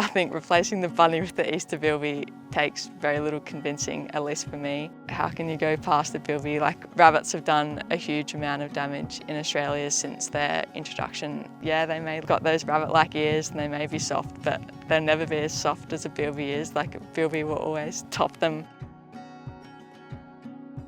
I think replacing the bunny with the Easter bilby takes very little convincing, at least for me. How can you go past the bilby? Like, rabbits have done a huge amount of damage in Australia since their introduction. Yeah, they may have got those rabbit-like ears and they may be soft, but they'll never be as soft as a bilby is. Like, a bilby will always top them.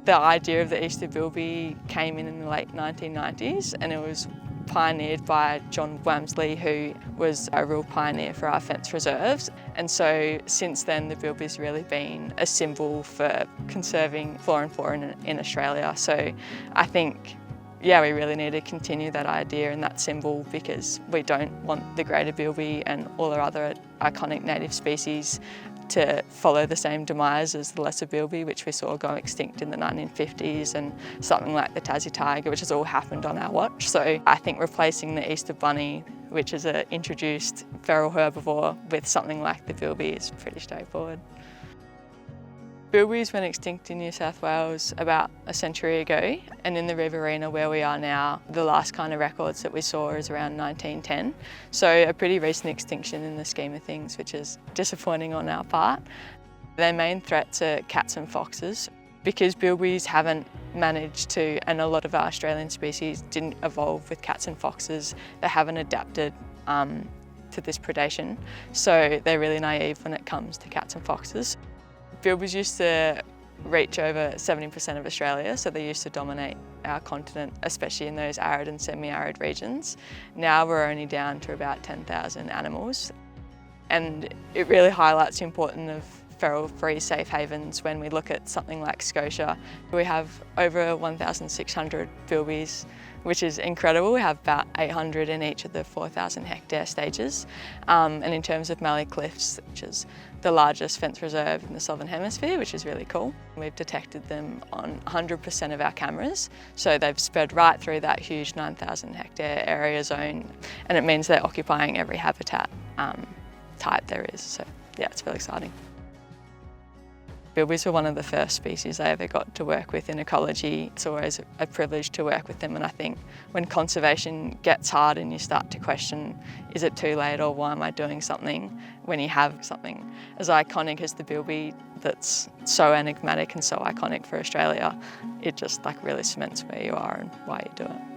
The idea of the Easter bilby came in the late 1990s, and it was pioneered by John Wamsley, who was a real pioneer for our fence reserves. And so since then, the bilby's really been a symbol for conserving flora and fauna in Australia. So I think, yeah, we really need to continue that idea and that symbol, because we don't want the greater bilby and all our other iconic native species to follow the same demise as the lesser bilby, which we saw go extinct in the 1950s, and something like the Tassie tiger, which has all happened on our watch. So I think replacing the Easter bunny, which is an introduced feral herbivore, with something like the bilby is pretty straightforward. Bilbies went extinct in New South Wales about a century ago, and in the Riverina where we are now, the last kind of records that we saw is around 1910. So a pretty recent extinction in the scheme of things, which is disappointing on our part. Their main threats are cats and foxes. Because bilbies haven't managed to, and a lot of our Australian species didn't evolve with cats and foxes, they haven't adapted to this predation. So they're really naive when it comes to cats and foxes. Bilbies used to reach over 70% of Australia, so they used to dominate our continent, especially in those arid and semi-arid regions. Now we're only down to about 10,000 animals. And it really highlights the importance of feral-free safe havens when we look at something like Scotia. We have over 1,600 bilbies, which is incredible. We have about 800 in each of the 4,000 hectare stages. And in terms of Mallee Cliffs, which is the largest fence reserve in the Southern Hemisphere, which is really cool. We've detected them on 100% of our cameras. So they've spread right through that huge 9,000 hectare area zone. And it means they're occupying every habitat type there is. So yeah, it's really exciting. Bilbies were one of the first species I ever got to work with in ecology. It's always a privilege to work with them, and I think when conservation gets hard and you start to question, is it too late or why am I doing something, when you have something as iconic as the bilby that's so enigmatic and so iconic for Australia, it just really cements where you are and why you do it.